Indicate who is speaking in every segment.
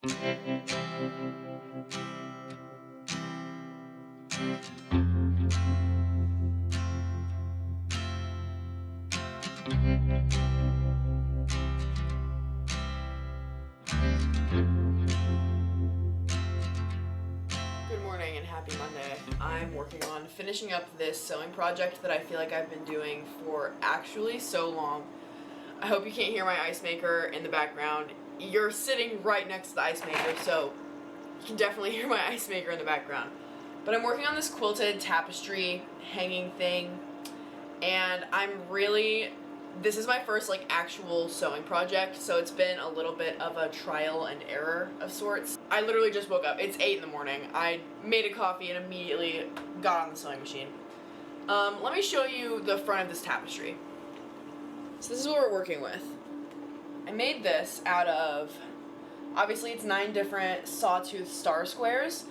Speaker 1: Good morning and happy Monday. I'm working on finishing up this sewing project that I feel like I've been doing for actually so long. I hope you can't hear my ice maker in the background. You're sitting right next to the ice maker, so you can definitely hear my ice maker in the background. But I'm working on this quilted tapestry hanging thing, and this is my first like actual sewing project, so it's been a little bit of a trial and error of sorts. I literally just woke up. It's 8 in the morning. I made a coffee and immediately got on the sewing machine. Let me show you the front of this tapestry. So this is what we're working with. I made this out of, obviously it's 9 different sawtooth star squares,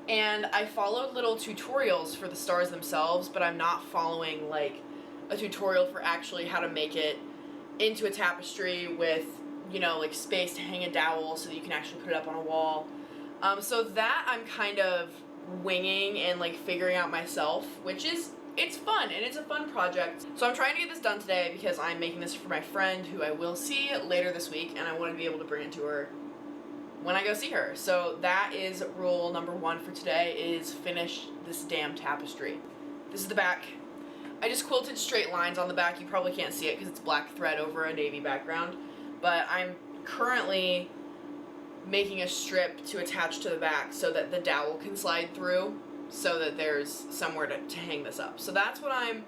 Speaker 1: and I followed little tutorials for the stars themselves, but I'm not following like a tutorial for actually how to make it into a tapestry with, you know, like space to hang a dowel so that you can actually put it up on a wall. So that I'm kind of winging and like figuring out myself, it's fun and it's a fun project. So I'm trying to get this done today because I'm making this for my friend who I will see later this week, and I want to be able to bring it to her when I go see her. So that is rule number 1 for today, is finish this damn tapestry. This is the back. I just quilted straight lines on the back. You probably can't see it because it's black thread over a navy background, but I'm currently making a strip to attach to the back so that the dowel can slide through, so that there's somewhere to hang this up. So that's what I'm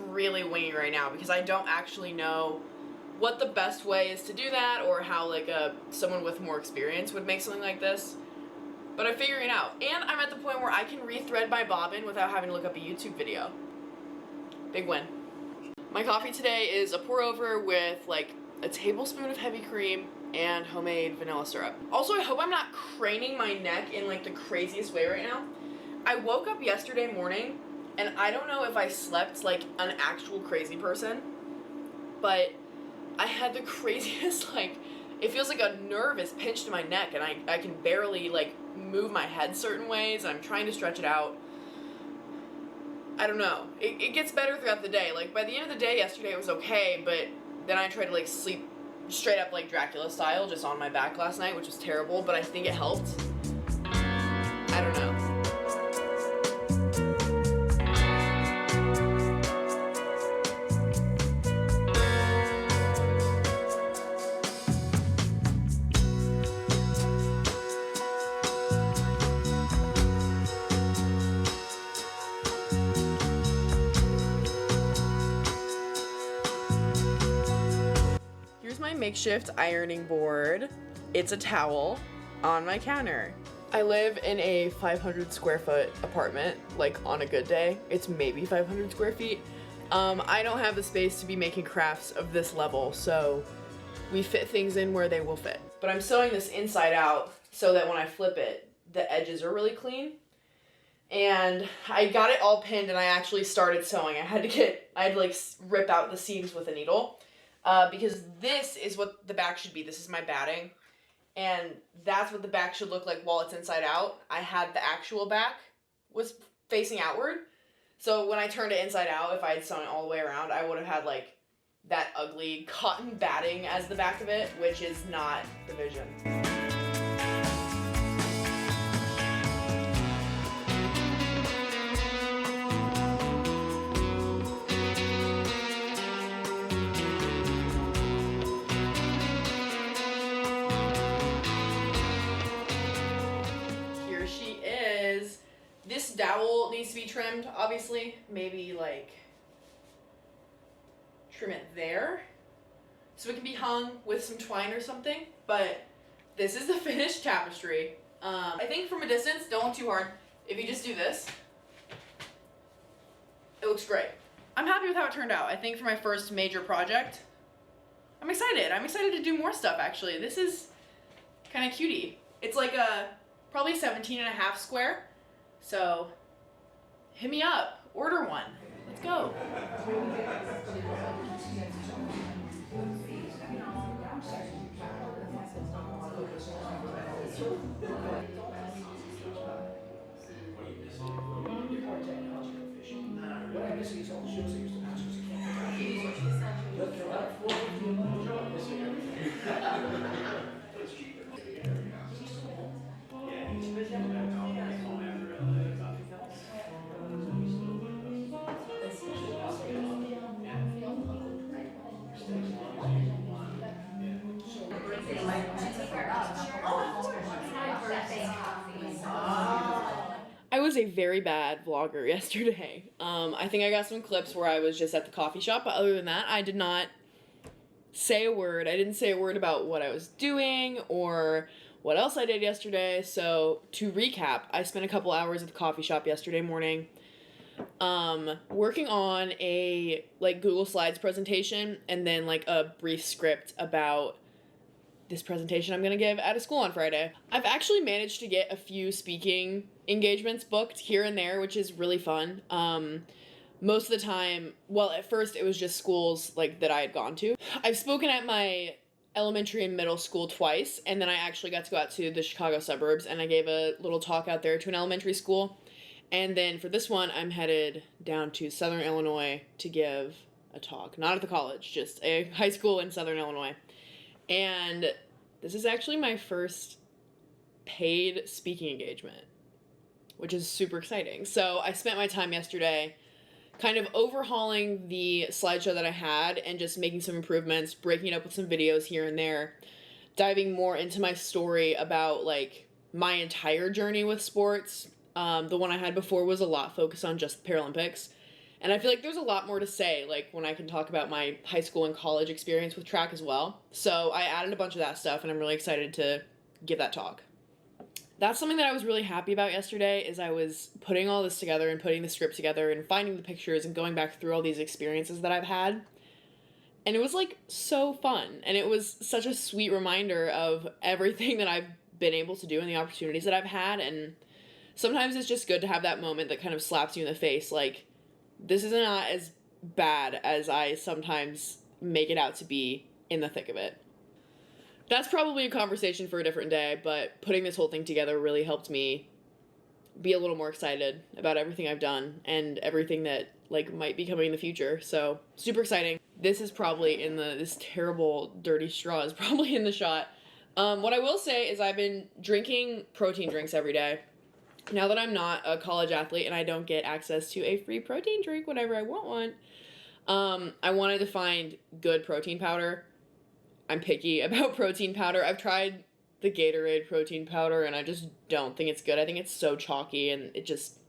Speaker 1: really winging right now, because I don't actually know what the best way is to do that, or how like someone with more experience would make something like this. But I'm figuring it out, and I'm at the point where I can rethread my bobbin without having to look up a YouTube video. Big win. My coffee today is a pour over with like a tablespoon of heavy cream and homemade vanilla syrup. Also, I hope I'm not craning my neck in like the craziest way right now. I woke up yesterday morning, and I don't know if I slept like an actual crazy person, but I had the craziest, like, it feels like a nerve is pinched in my neck, and I can barely like move my head certain ways, and I'm trying to stretch it out. I don't know. It gets better throughout the day. Like, by the end of the day yesterday it was okay, but then I tried to like sleep straight up like Dracula style just on my back last night, which was terrible, but I think it helped. I don't know. My makeshift ironing board. It's a towel on my counter. I live in a 500 square foot apartment. Like, on a good day, it's maybe 500 square feet. I don't have the space to be making crafts of this level, so we fit things in where they will fit. But I'm sewing this inside out so that when I flip it, the edges are really clean. And I got it all pinned, and I actually started sewing. I had to like rip out the seams with a needle. Because this is what the back should be. This is my batting, and that's what the back should look like while it's inside out. I had the actual back was facing outward, so when I turned it inside out, if I had sewn it all the way around, I would have had like that ugly cotton batting as the back of it, which is not the vision. This dowel needs to be trimmed, obviously. Maybe like trim it there so it can be hung with some twine or something. But this is the finished tapestry. I think from a distance, don't look too hard. If you just do this, it looks great. I'm happy with how it turned out. I think for my first major project, I'm excited. I'm excited to do more stuff, actually. This is kind of cutie. It's like a probably 17.5 square. So hit me up, order one. Let's go. I was a very bad vlogger yesterday. I think I got some clips where I was just at the coffee shop, but other than that, I did not say a word. I didn't say a word about what I was doing or what else I did yesterday. So to recap, I spent a couple hours at the coffee shop yesterday morning working on a Google Slides presentation and then a brief script about this presentation I'm gonna give at a school on Friday. I've actually managed to get a few speaking engagements booked here and there, which is really fun. Most of the time, well, at first it was just schools that I had gone to. I've spoken at my elementary and middle school twice, and then I actually got to go out to the Chicago suburbs and I gave a little talk out there to an elementary school. And then for this one, I'm headed down to Southern Illinois to give a talk. Not at the college, just a high school in Southern Illinois. And this is actually my first paid speaking engagement, which is super exciting. So I spent my time yesterday kind of overhauling the slideshow that I had and just making some improvements, breaking it up with some videos here and there, diving more into my story about my entire journey with sports. The one I had before was a lot focused on just the Paralympics. And I feel like there's a lot more to say, when I can talk about my high school and college experience with track as well. So I added a bunch of that stuff, and I'm really excited to give that talk. That's something that I was really happy about yesterday, is I was putting all this together and putting the script together and finding the pictures and going back through all these experiences that I've had. And it was, so fun. And it was such a sweet reminder of everything that I've been able to do and the opportunities that I've had. And sometimes it's just good to have that moment that kind of slaps you in the face, this is not as bad as I sometimes make it out to be in the thick of it. That's probably a conversation for a different day, but putting this whole thing together really helped me be a little more excited about everything I've done and everything that might be coming in the future. So super exciting. This is probably this terrible dirty straw is probably in the shot. What I will say is I've been drinking protein drinks every day. Now that I'm not a college athlete and I don't get access to a free protein drink whenever I want one, I wanted to find good protein powder. I'm picky about protein powder. I've tried the Gatorade protein powder and I just don't think it's good. I think it's so chalky and it just...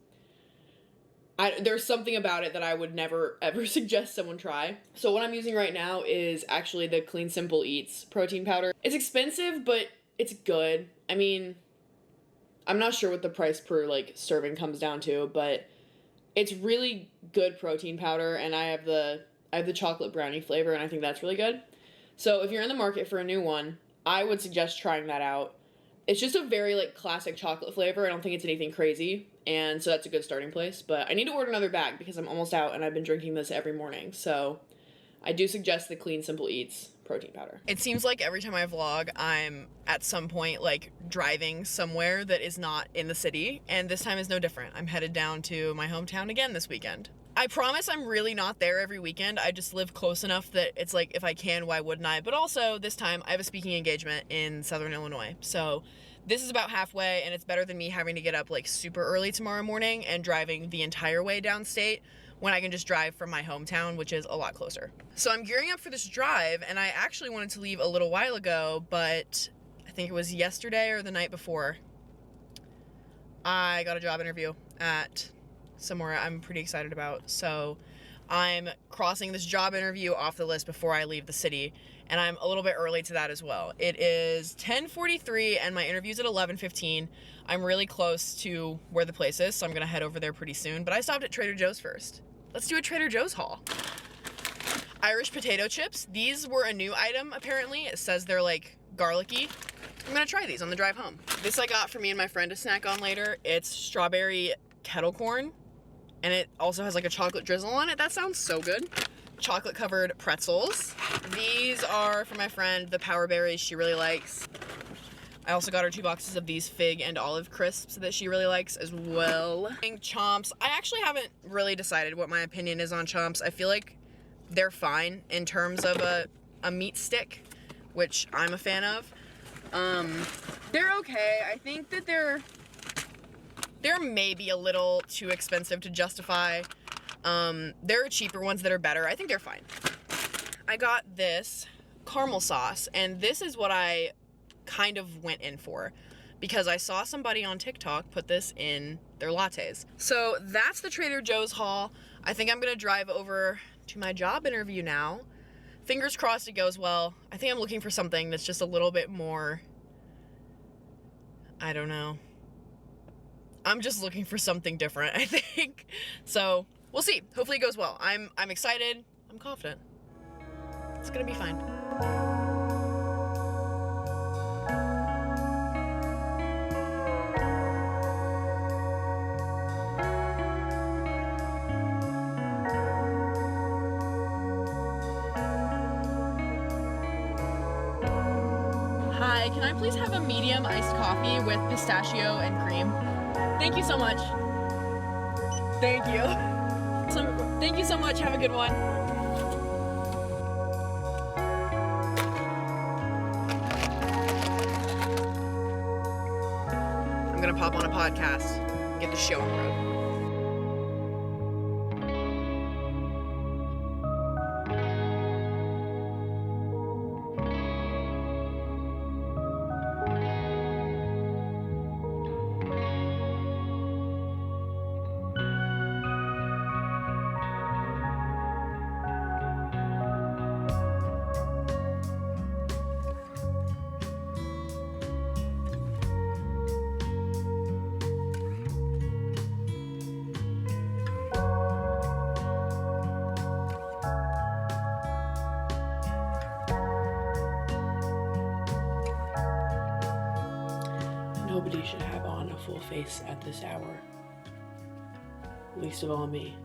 Speaker 1: there's something about it that I would never ever suggest someone try. So what I'm using right now is actually the Clean Simple Eats protein powder. It's expensive, but it's good. I mean, I'm not sure what the price per serving comes down to, but it's really good protein powder, and I have the chocolate brownie flavor, and I think that's really good. So if you're in the market for a new one, I would suggest trying that out. It's just a very classic chocolate flavor. I don't think it's anything crazy, and so that's a good starting place. But I need to order another bag because I'm almost out, and I've been drinking this every morning. So I do suggest the Clean Simple Eats protein powder. It seems like every time I vlog, I'm at some point driving somewhere that is not in the city, and this time is no different. I'm headed down to my hometown again this weekend. I promise I'm really not there every weekend. I just live close enough that it's if I can, why wouldn't I? But also this time I have a speaking engagement in Southern Illinois. So this is about halfway, and it's better than me having to get up super early tomorrow morning and driving the entire way downstate when I can just drive from my hometown, which is a lot closer. So I'm gearing up for this drive, and I actually wanted to leave a little while ago, but I think it was yesterday or the night before, I got a job interview at somewhere I'm pretty excited about. So I'm crossing this job interview off the list before I leave the city, and I'm a little bit early to that as well. It is 10:43 and my interview's at 11:15. I'm really close to where the place is, so I'm gonna head over there pretty soon, but I stopped at Trader Joe's first. Let's do a Trader Joe's haul. Irish potato chips. These were a new item, apparently. It says they're garlicky. I'm gonna try these on the drive home. This I got for me and my friend to snack on later. It's strawberry kettle corn, and it also has a chocolate drizzle on it. That sounds so good. Chocolate covered pretzels. These are for my friend, the Power Berries she really likes. I also got her 2 boxes of these fig and olive crisps that she really likes as well. Chomps. I actually haven't really decided what my opinion is on Chomps. I feel like they're fine in terms of a meat stick, which I'm a fan of. They're okay. I think that they're maybe a little too expensive to justify. There are cheaper ones that are better. I think they're fine. I got this caramel sauce, and this is what I kind of went in for because I saw somebody on TikTok put this in their lattes. So that's the Trader Joe's haul. I think I'm gonna drive over to my job interview now. Fingers crossed it goes well. I think I'm looking for something that's just a little bit more, I don't know. I'm just looking for something different, I think. So we'll see. Hopefully it goes well. I'm excited. I'm confident. It's gonna be fine. Hi, can I please have a medium iced coffee with pistachio and cream? Thank you so much. Thank you. Thank you so much. Have a good one. I'm gonna pop on a podcast, get the show on the road. Nobody should have on a full face at this hour. Least of all me.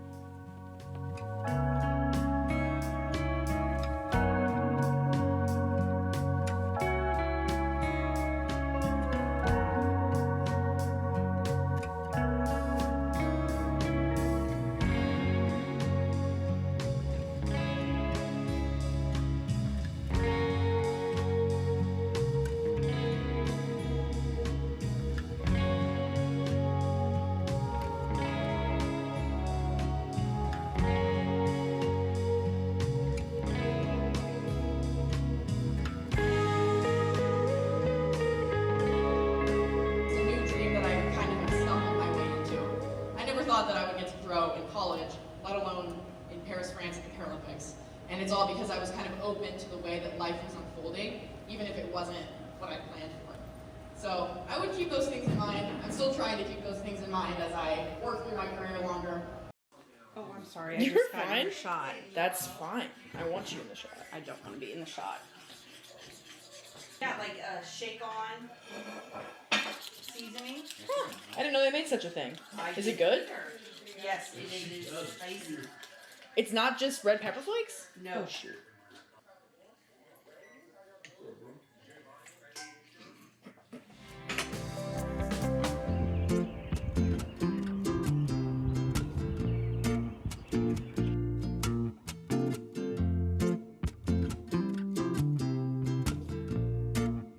Speaker 1: That I would get to throw in college, let alone in Paris, France at the Paralympics. And it's all because I was kind of open to the way that life was unfolding, even if it wasn't what I planned for. So I would keep those things in mind. I'm still trying to keep those things in mind as I work through my career longer.
Speaker 2: Oh, I'm sorry.
Speaker 1: You're
Speaker 2: just got
Speaker 1: fine.
Speaker 2: in the shot.
Speaker 1: That's fine. I want you in the shot.
Speaker 2: I don't want to be in the shot. Got like a shake on seasoning.
Speaker 1: Huh. I didn't know they made such a thing. Is it good?
Speaker 2: Yes, it is spicy.
Speaker 1: It's not just red pepper flakes?
Speaker 2: No.
Speaker 1: Oh shoot.